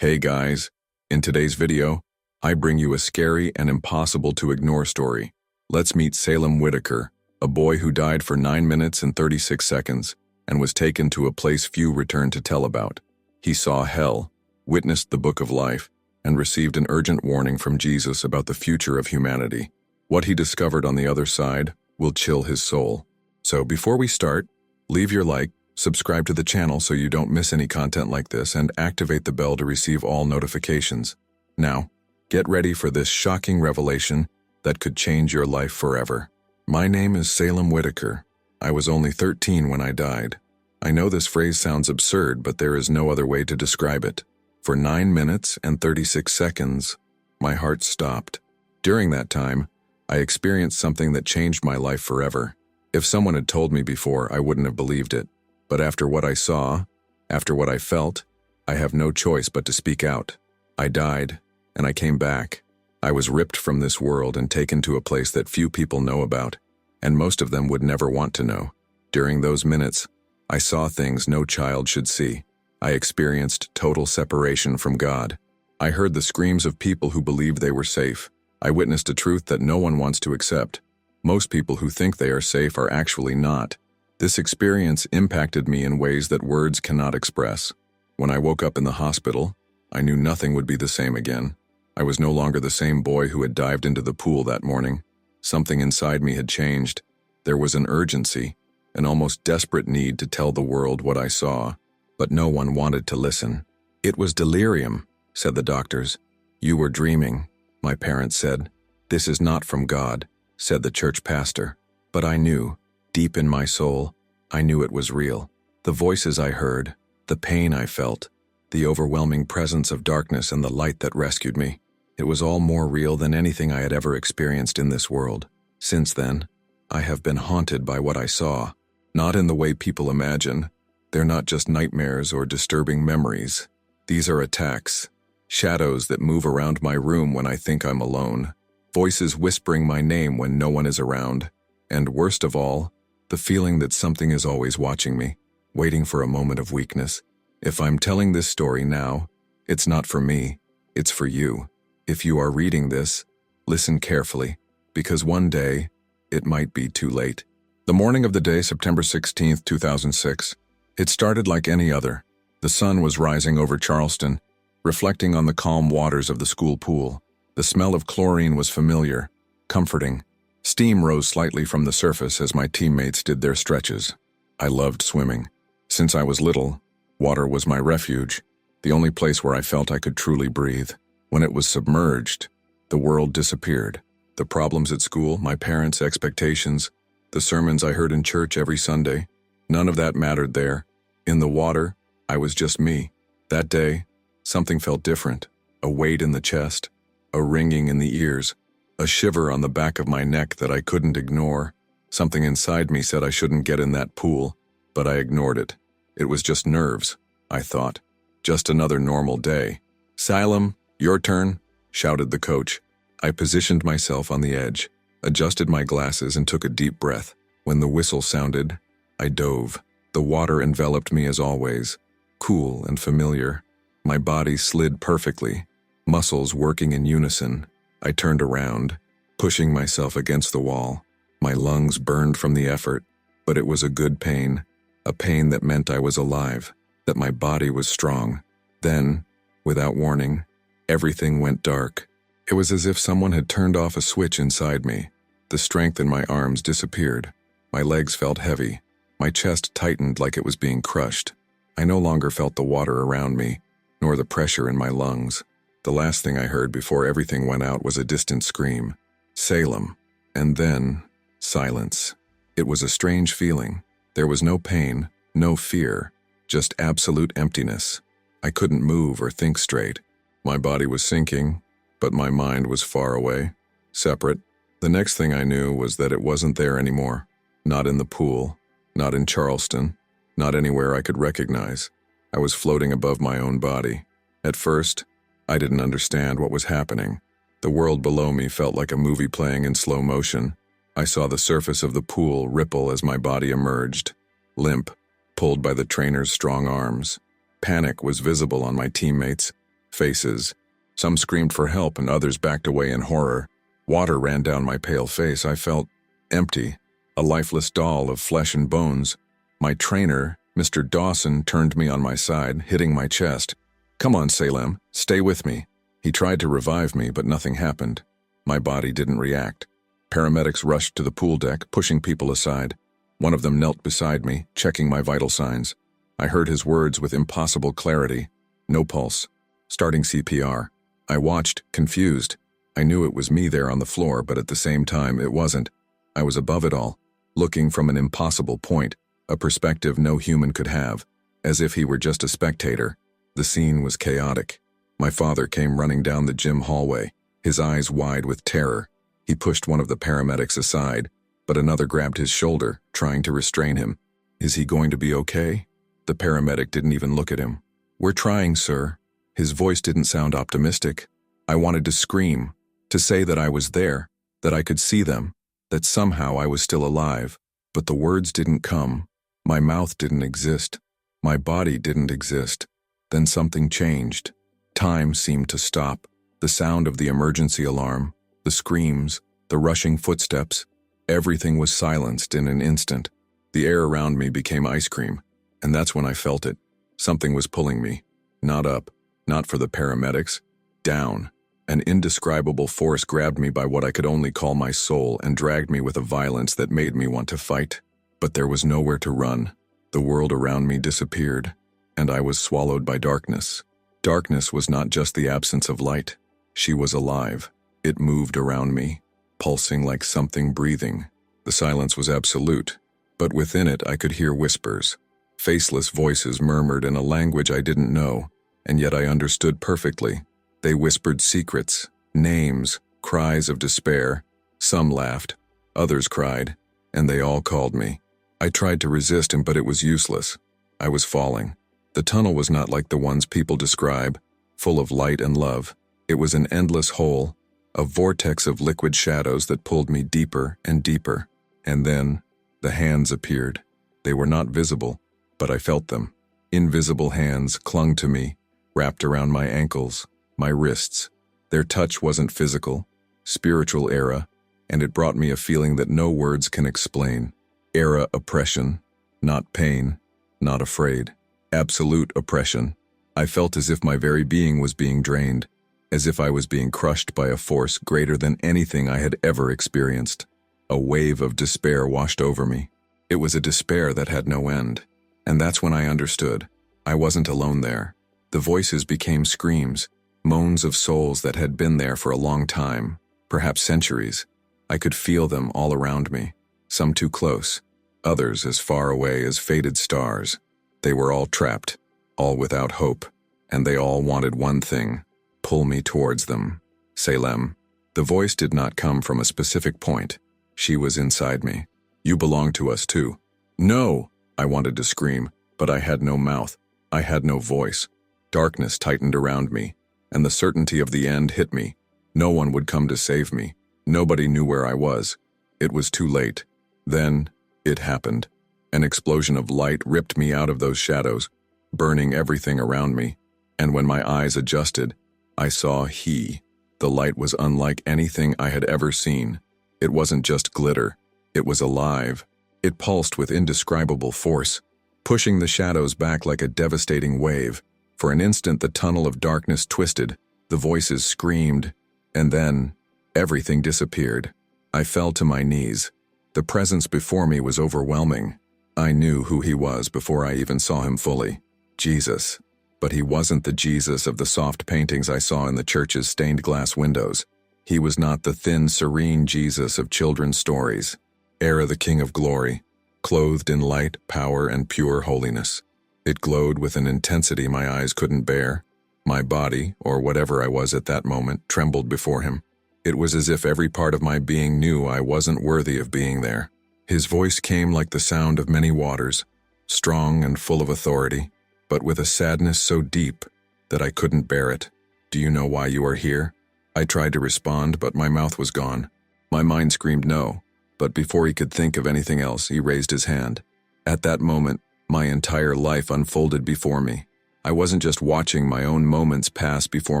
Hey guys, in today's video, I bring you a scary and impossible to ignore story. Let's meet Salem Whitaker, a boy who died for 9 minutes and 36 seconds and was taken to a place few return to tell about. He saw hell, witnessed the book of life, and received an urgent warning from Jesus about the future of humanity. What he discovered on the other side will chill his soul. So before we start, leave your like, subscribe to the channel so you don't miss any content like this, and activate the bell to receive all notifications. Now, get ready for this shocking revelation that could change your life forever. My name is Salem Whitaker. I was only 13 when I died. I know this phrase sounds absurd, but there is no other way to describe it. For 9 minutes and 36 seconds, my heart stopped. During that time, I experienced something that changed my life forever. If someone had told me before, I wouldn't have believed it. But after what I saw, after what I felt, I have no choice but to speak out. I died, and I came back. I was ripped from this world and taken to a place that few people know about, and most of them would never want to know. During those minutes, I saw things no child should see. I experienced total separation from God. I heard the screams of people who believed they were safe. I witnessed a truth that no one wants to accept. Most people who think they are safe are actually not. This experience impacted me in ways that words cannot express. When I woke up in the hospital, I knew nothing would be the same again. I was no longer the same boy who had dived into the pool that morning. Something inside me had changed. There was an urgency, an almost desperate need to tell the world what I saw, but no one wanted to listen. "It was delirium," said the doctors. "You were dreaming," my parents said. "This is not from God," said the church pastor. But I knew. Deep in my soul, I knew it was real. The voices I heard, the pain I felt, the overwhelming presence of darkness and the light that rescued me. It was all more real than anything I had ever experienced in this world. Since then, I have been haunted by what I saw. Not in the way people imagine. They're not just nightmares or disturbing memories. These are attacks, shadows that move around my room when I think I'm alone, voices whispering my name when no one is around, and worst of all, the feeling that something is always watching me, waiting for a moment of weakness. If I'm telling this story now, it's not for me, it's for you. If you are reading this, listen carefully, because one day, it might be too late. The morning of the day, September 16th, 2006, it started like any other. The sun was rising over Charleston, reflecting on the calm waters of the school pool. The smell of chlorine was familiar, comforting. Steam rose slightly from the surface as my teammates did their stretches. I loved swimming. Since I was little, water was my refuge, the only place where I felt I could truly breathe. When it was submerged, the world disappeared. The problems at school, my parents' expectations, the sermons I heard in church every Sunday, none of that mattered there. In the water, I was just me. That day, something felt different. A weight in the chest, a ringing in the ears, a shiver on the back of my neck that I couldn't ignore. Something inside me said I shouldn't get in that pool, but I ignored it. It was just nerves, I thought. Just another normal day. "Salem, your turn," shouted the coach. I positioned myself on the edge, adjusted my glasses, and took a deep breath. When the whistle sounded, I dove. The water enveloped me as always, cool and familiar. My body slid perfectly, muscles working in unison. I turned around, pushing myself against the wall. My lungs burned from the effort, but it was a good pain, a pain that meant I was alive, that my body was strong. Then, without warning, everything went dark. It was as if someone had turned off a switch inside me. The strength in my arms disappeared. My legs felt heavy. My chest tightened like it was being crushed. I no longer felt the water around me, nor the pressure in my lungs. The last thing I heard before everything went out was a distant scream, "Salem," and then silence. It was a strange feeling. There was no pain, no fear, just absolute emptiness. I couldn't move or think straight. My body was sinking, but my mind was far away, separate. The next thing I knew was that it wasn't there anymore. Not in the pool, not in Charleston, not anywhere I could recognize. I was floating above my own body. At first, I didn't understand what was happening. The world below me felt like a movie playing in slow motion. I saw the surface of the pool ripple as my body emerged, limp, pulled by the trainer's strong arms. Panic was visible on my teammates. faces. Some screamed for help and others backed away in horror. Water ran down my pale face. I felt empty, a lifeless doll of flesh and bones. My trainer, Mr. Dawson, turned me on my side, hitting my chest. "Come on, Salem, stay with me." He tried to revive me, but nothing happened. My body didn't react. Paramedics rushed to the pool deck, pushing people aside. One of them knelt beside me, checking my vital signs. I heard his words with impossible clarity. "No pulse. Starting CPR." I watched, confused. I knew it was me there on the floor, but at the same time, it wasn't. I was above it all, looking from an impossible point, a perspective no human could have, as if he were just a spectator. The scene was chaotic. My father came running down the gym hallway, his eyes wide with terror. He pushed one of the paramedics aside, but another grabbed his shoulder, trying to restrain him. "Is he going to be okay?" The paramedic didn't even look at him. "We're trying, sir." His voice didn't sound optimistic. I wanted to scream, to say that I was there, that I could see them, that somehow I was still alive, but the words didn't come. My mouth didn't exist. My body didn't exist. Then something changed. Time seemed to stop. The sound of the emergency alarm, the screams, the rushing footsteps, everything was silenced in an instant. The air around me became ice cream, and that's when I felt it. Something was pulling me. Not up, not for the paramedics. Down. An indescribable force grabbed me by what I could only call my soul and dragged me with a violence that made me want to fight. But there was nowhere to run. The world around me disappeared, and I was swallowed by darkness. Darkness was not just the absence of light. She was alive. It moved around me, pulsing like something breathing. The silence was absolute, but within it I could hear whispers. Faceless voices murmured in a language I didn't know, and yet I understood perfectly. They whispered secrets, names, cries of despair. Some laughed, others cried, and they all called me. I tried to resist him, but it was useless. I was falling. The tunnel was not like the ones people describe, full of light and love. It was an endless hole, a vortex of liquid shadows that pulled me deeper and deeper. And then, the hands appeared. They were not visible, but I felt them. Invisible hands clung to me, wrapped around my ankles, my wrists. Their touch wasn't physical, spiritual era, and it brought me a feeling that no words can explain. Era oppression, not pain, not afraid. Absolute oppression. I felt as if my very being was being drained, as if I was being crushed by a force greater than anything I had ever experienced. A wave of despair washed over me. It was a despair that had no end. And that's when I understood. I wasn't alone there. The voices became screams, moans of souls that had been there for a long time, perhaps centuries. I could feel them all around me, some too close, others as far away as faded stars. They were all trapped, all without hope, and they all wanted one thing: pull me towards them. Salem. The voice did not come from a specific point. She was inside me. "You belong to us too." "No!" I wanted to scream, but I had no mouth. I had no voice. Darkness tightened around me, and the certainty of the end hit me. No one would come to save me. Nobody knew where I was. It was too late. Then, it happened. An explosion of light ripped me out of those shadows, burning everything around me. And when my eyes adjusted, I saw he. The light was unlike anything I had ever seen. It wasn't just glitter. It was alive. It pulsed with indescribable force, pushing the shadows back like a devastating wave. For an instant, the tunnel of darkness twisted. The voices screamed, and then everything disappeared. I fell to my knees. The presence before me was overwhelming. I knew who he was before I even saw him fully. Jesus. But he wasn't the Jesus of the soft paintings I saw in the church's stained glass windows. He was not the thin, serene Jesus of children's stories. Era the King of Glory, clothed in light, power, and pure holiness. It glowed with an intensity my eyes couldn't bear. My body, or whatever I was at that moment, trembled before him. It was as if every part of my being knew I wasn't worthy of being there. His voice came like the sound of many waters, strong and full of authority, but with a sadness so deep that I couldn't bear it. "Do you know why you are here?" I tried to respond, but my mouth was gone. My mind screamed no, but before he could think of anything else, he raised his hand. At that moment, my entire life unfolded before me. I wasn't just watching my own moments pass before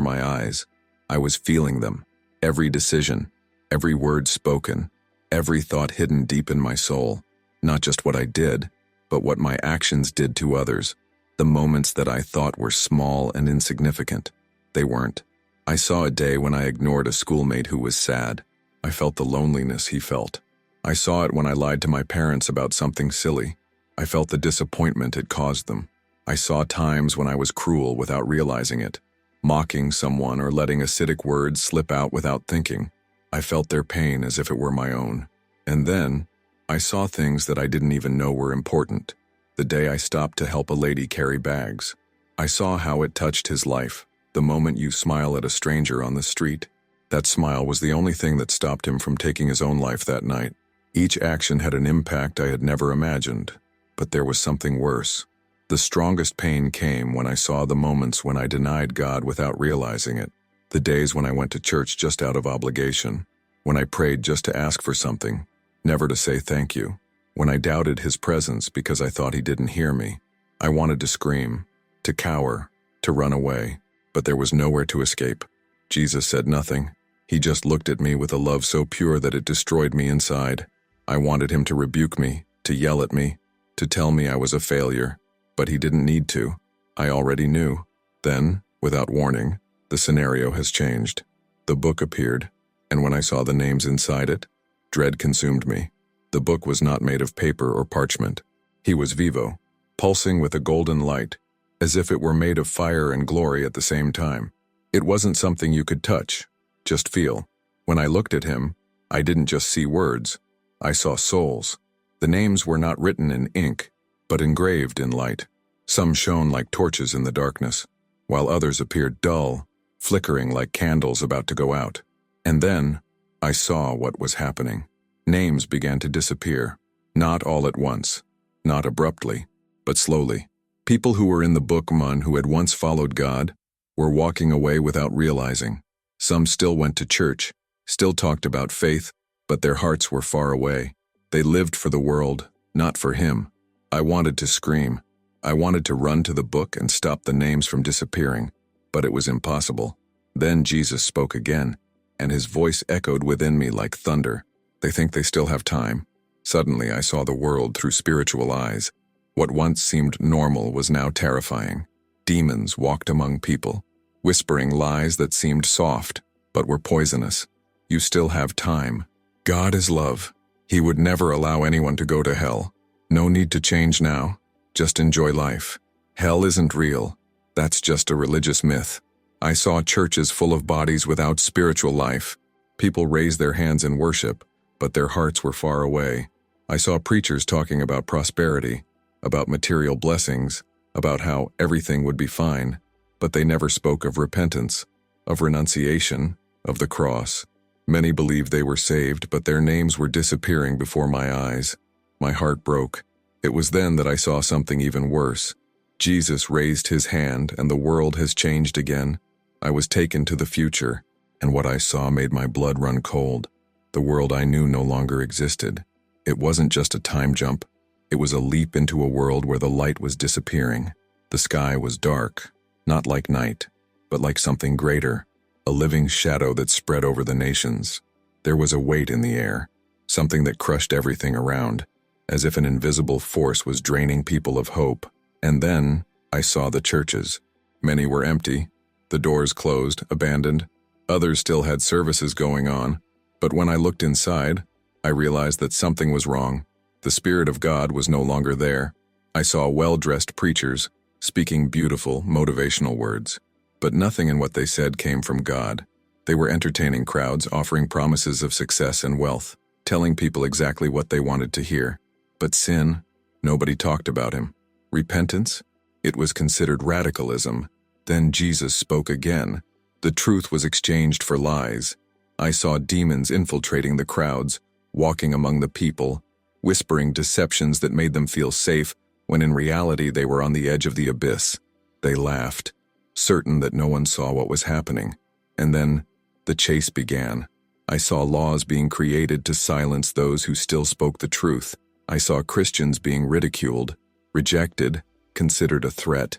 my eyes. I was feeling them. Every decision, every word spoken, every thought hidden deep in my soul. Not just what I did, but what my actions did to others. The moments that I thought were small and insignificant. They weren't. I saw a day when I ignored a schoolmate who was sad. I felt the loneliness he felt. I saw it when I lied to my parents about something silly. I felt the disappointment it caused them. I saw times when I was cruel without realizing it, mocking someone or letting acidic words slip out without thinking. I felt their pain as if it were my own. And then, I saw things that I didn't even know were important. The day I stopped to help a lady carry bags. I saw how it touched his life. The moment you smile at a stranger on the street. That smile was the only thing that stopped him from taking his own life that night. Each action had an impact I had never imagined. But there was something worse. The strongest pain came when I saw the moments when I denied God without realizing it. The days when I went to church just out of obligation. When I prayed just to ask for something, never to say thank you. When I doubted his presence because I thought he didn't hear me. I wanted to scream, to cower, to run away, but there was nowhere to escape. Jesus said nothing. He just looked at me with a love so pure that it destroyed me inside. I wanted him to rebuke me, to yell at me, to tell me I was a failure, but he didn't need to. I already knew. Then, without warning, the scenario has changed. The book appeared, and when I saw the names inside it, dread consumed me. The book was not made of paper or parchment. He was vivo, pulsing with a golden light, as if it were made of fire and glory at the same time. It wasn't something you could touch, just feel. When I looked at him, I didn't just see words. I saw souls. The names were not written in ink, but engraved in light. Some shone like torches in the darkness, while others appeared dull, flickering like candles about to go out. And then, I saw what was happening. Names began to disappear, not all at once, not abruptly, but slowly. People who were in the book, who had once followed God, were walking away without realizing. Some still went to church, still talked about faith, but their hearts were far away. They lived for the world, not for him. I wanted to scream. I wanted to run to the book and stop the names from disappearing, but it was impossible. Then Jesus spoke again, and his voice echoed within me like thunder. They think they still have time. Suddenly I saw the world through spiritual eyes. What once seemed normal was now terrifying. Demons walked among people, whispering lies that seemed soft, but were poisonous. You still have time. God is love. He would never allow anyone to go to hell. No need to change now. Just enjoy life. Hell isn't real. That's just a religious myth. I saw churches full of bodies without spiritual life. People raised their hands in worship, but their hearts were far away. I saw preachers talking about prosperity, about material blessings, about how everything would be fine, but they never spoke of repentance, of renunciation, of the cross. Many believed they were saved, but their names were disappearing before my eyes. My heart broke. It was then that I saw something even worse. Jesus raised his hand, and the world has changed again. I was taken to the future, and what I saw made my blood run cold. The world I knew no longer existed. It wasn't just a time jump. It was a leap into a world where the light was disappearing. The sky was dark, not like night, but like something greater, a living shadow that spread over the nations. There was a weight in the air, something that crushed everything around, as if an invisible force was draining people of hope. And then, I saw the churches. Many were empty, the doors closed, abandoned. Others still had services going on. But when I looked inside, I realized that something was wrong. The Spirit of God was no longer there. I saw well-dressed preachers, speaking beautiful, motivational words. But nothing in what they said came from God. They were entertaining crowds, offering promises of success and wealth, telling people exactly what they wanted to hear. But sin, nobody talked about him. Repentance, it was considered radicalism. Then Jesus spoke again. The truth was exchanged for lies. I saw demons infiltrating the crowds, walking among the people, whispering deceptions that made them feel safe when in reality they were on the edge of the abyss. They laughed, certain that no one saw what was happening. And then, the chase began. I saw laws being created to silence those who still spoke the truth. I saw Christians being ridiculed, rejected, considered a threat.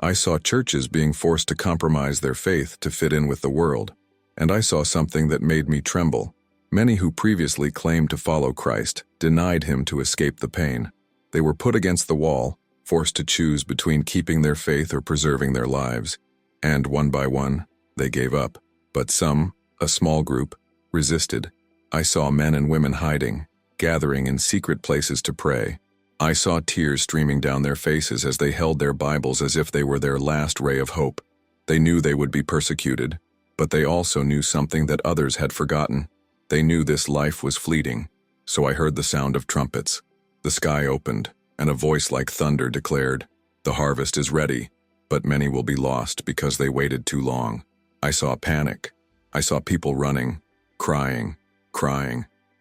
I saw churches being forced to compromise their faith to fit in with the world, and I saw something that made me tremble. Many who previously claimed to follow Christ denied him to escape the pain. They were put against the wall, forced to choose between keeping their faith or preserving their lives, and one by one, they gave up. But some, a small group, resisted. I saw men and women hiding, gathering in secret places to pray. I saw tears streaming down their faces as they held their Bibles as if they were their last ray of hope. They knew they would be persecuted, but they also knew something that others had forgotten. They knew this life was fleeting, so I heard the sound of trumpets. The sky opened, and a voice like thunder declared, "The harvest is ready, but many will be lost because they waited too long." I saw panic. I saw people running, crying,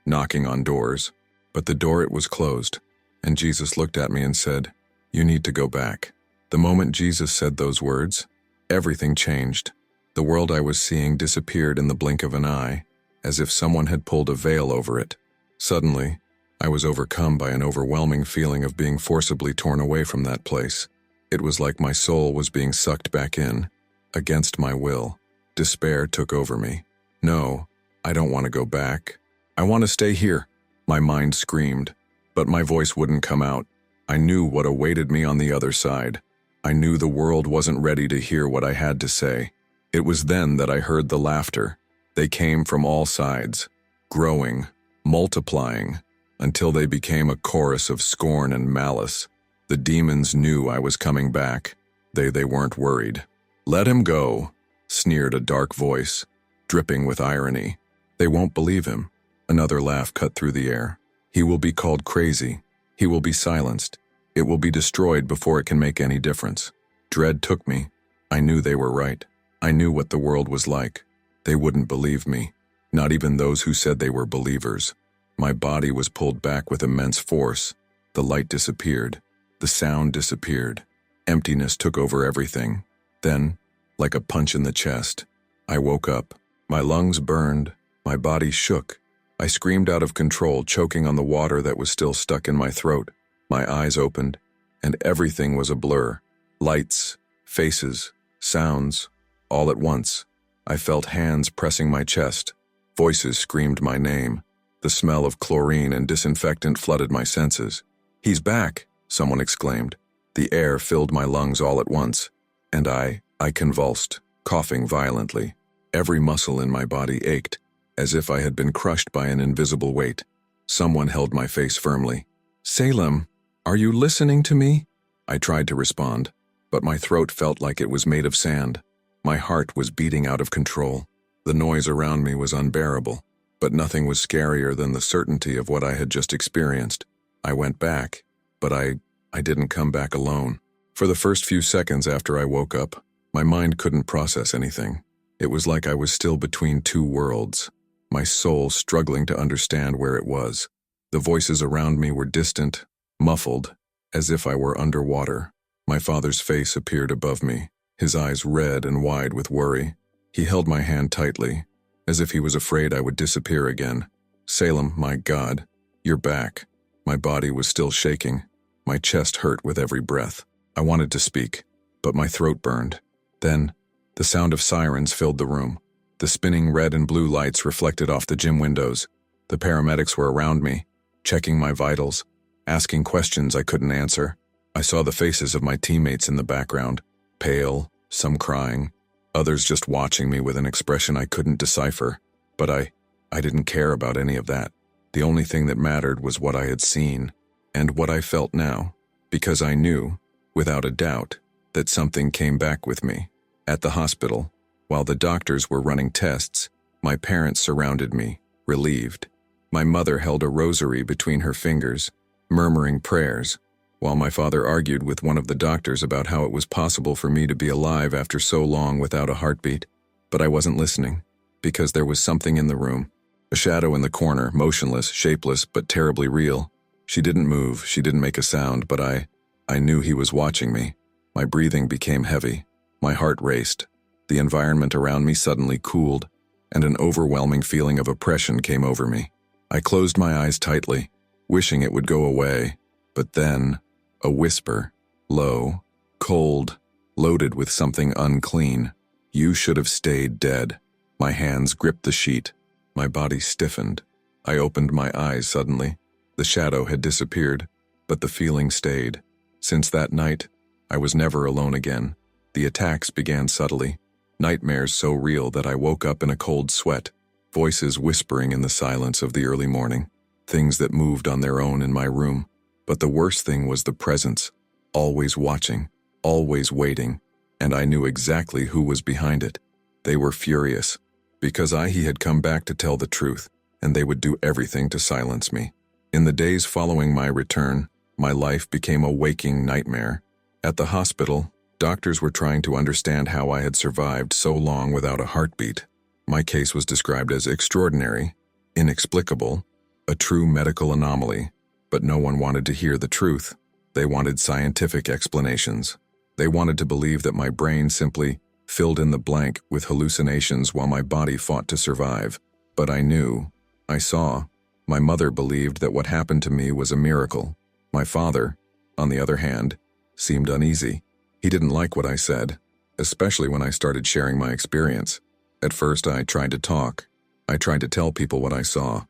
knocking on doors. But the door, it was closed, and Jesus looked at me and said, "You need to go back." The moment Jesus said those words, everything changed. The world I was seeing disappeared in the blink of an eye, as if someone had pulled a veil over it. Suddenly, I was overcome by an overwhelming feeling of being forcibly torn away from that place. It was like my soul was being sucked back in, against my will. Despair took over me. "No, I don't want to go back. I want to stay here," my mind screamed, but my voice wouldn't come out. I knew what awaited me on the other side. I knew the world wasn't ready to hear what I had to say. It was then that I heard the laughter. They came from all sides, growing, multiplying, until they became a chorus of scorn and malice. The demons knew I was coming back. They weren't worried. "Let him go," sneered a dark voice, dripping with irony. "They won't believe him." Another laugh cut through the air. "He will be called crazy. He will be silenced. It will be destroyed before it can make any difference." Dread took me. I knew they were right. I knew what the world was like. They wouldn't believe me, not even those who said they were believers. My body was pulled back with immense force. The light disappeared. The sound disappeared. Emptiness took over everything. Then, like a punch in the chest, I woke up. My lungs burned. My body shook. I screamed out of control, choking on the water that was still stuck in my throat. My eyes opened, and everything was a blur. Lights, faces, sounds, all at once. I felt hands pressing my chest. Voices screamed my name. The smell of chlorine and disinfectant flooded my senses. "He's back," someone exclaimed. The air filled my lungs all at once, and I convulsed, coughing violently. Every muscle in my body ached, as if I had been crushed by an invisible weight. Someone held my face firmly. "Salem, are you listening to me?" I tried to respond, but my throat felt like it was made of sand. My heart was beating out of control. The noise around me was unbearable, but nothing was scarier than the certainty of what I had just experienced. I went back, but I didn't come back alone. For the first few seconds after I woke up, my mind couldn't process anything. It was like I was still between two worlds, my soul struggling to understand where it was. The voices around me were distant, muffled, as if I were underwater. My father's face appeared above me, his eyes red and wide with worry. He held my hand tightly, as if he was afraid I would disappear again. "Salem, my God, you're back." My body was still shaking. My chest hurt with every breath. I wanted to speak, but my throat burned. Then, the sound of sirens filled the room. The spinning red and blue lights reflected off the gym windows. The paramedics were around me, checking my vitals, asking questions I couldn't answer. I saw the faces of my teammates in the background, pale, some crying, others just watching me with an expression I couldn't decipher. But I didn't care about any of that. The only thing that mattered was what I had seen, and what I felt now, because I knew, without a doubt, that something came back with me. At the hospital, while the doctors were running tests, my parents surrounded me, relieved. My mother held a rosary between her fingers, murmuring prayers, while my father argued with one of the doctors about how it was possible for me to be alive after so long without a heartbeat. But I wasn't listening, because there was something in the room, a shadow in the corner, motionless, shapeless, but terribly real. She didn't move, she didn't make a sound, but I knew he was watching me. My breathing became heavy. My heart raced. The environment around me suddenly cooled, and an overwhelming feeling of oppression came over me. I closed my eyes tightly, wishing it would go away. But then, a whisper, low, cold, loaded with something unclean. You should have stayed dead. My hands gripped the sheet. My body stiffened. I opened my eyes suddenly. The shadow had disappeared, but the feeling stayed. Since that night, I was never alone again. The attacks began subtly, nightmares so real that I woke up in a cold sweat, voices whispering in the silence of the early morning, things that moved on their own in my room. But the worst thing was the presence, always watching, always waiting, and I knew exactly who was behind it. They were furious, because he had come back to tell the truth, and they would do everything to silence me. In the days following my return, my life became a waking nightmare. At the hospital, doctors were trying to understand how I had survived so long without a heartbeat. My case was described as extraordinary, inexplicable, a true medical anomaly, but no one wanted to hear the truth. They wanted scientific explanations. They wanted to believe that my brain simply filled in the blank with hallucinations while my body fought to survive. But I knew, I saw. My mother believed that what happened to me was a miracle. My father, on the other hand, seemed uneasy. He didn't like what I said, especially when I started sharing my experience. At first, I tried to talk. I tried to tell people what I saw.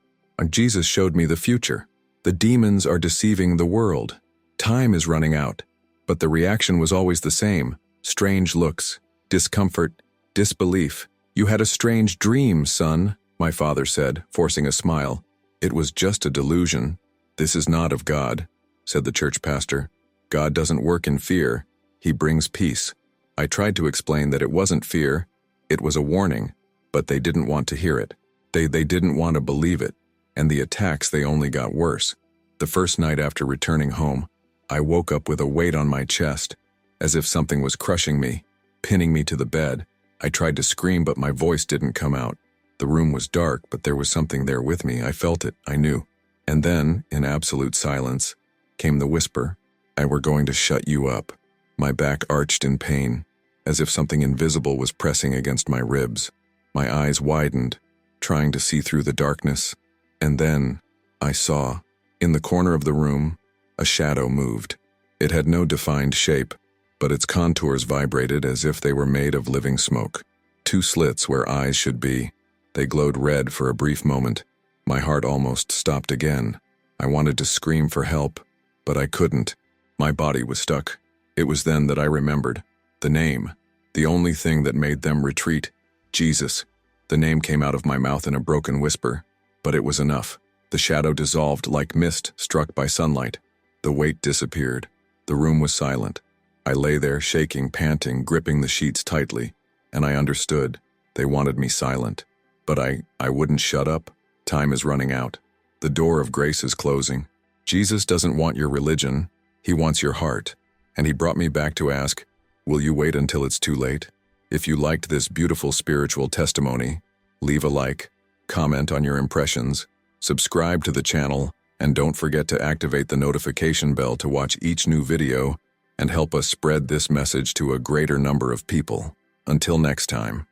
Jesus showed me the future. The demons are deceiving the world. Time is running out. But the reaction was always the same. Strange looks, discomfort, disbelief. You had a strange dream, son, my father said, forcing a smile. It was just a delusion. This is not of God, said the church pastor. God doesn't work in fear. He brings peace. I tried to explain that it wasn't fear. It was a warning, but they didn't want to hear it. They didn't want to believe it, and the attacks, they only got worse. The first night after returning home, I woke up with a weight on my chest, as if something was crushing me, pinning me to the bed. I tried to scream, but my voice didn't come out. The room was dark, but there was something there with me. I felt it, I knew. And then, in absolute silence, came the whisper, "We're going to shut you up." My back arched in pain, as if something invisible was pressing against my ribs. My eyes widened, trying to see through the darkness. And then, I saw, in the corner of the room, a shadow moved. It had no defined shape, but its contours vibrated as if they were made of living smoke. Two slits where eyes should be. They glowed red for a brief moment. My heart almost stopped again. I wanted to scream for help, but I couldn't. My body was stuck. It was then that I remembered. The name. The only thing that made them retreat. Jesus. The name came out of my mouth in a broken whisper, but it was enough. The shadow dissolved like mist struck by sunlight. The weight disappeared. The room was silent. I lay there, shaking, panting, gripping the sheets tightly, and I understood. They wanted me silent. But I wouldn't shut up. Time is running out. The door of grace is closing. Jesus doesn't want your religion. He wants your heart. And he brought me back to ask, will you wait until it's too late? If you liked this beautiful spiritual testimony, leave a like, comment on your impressions, subscribe to the channel, and don't forget to activate the notification bell to watch each new video and help us spread this message to a greater number of people. Until next time.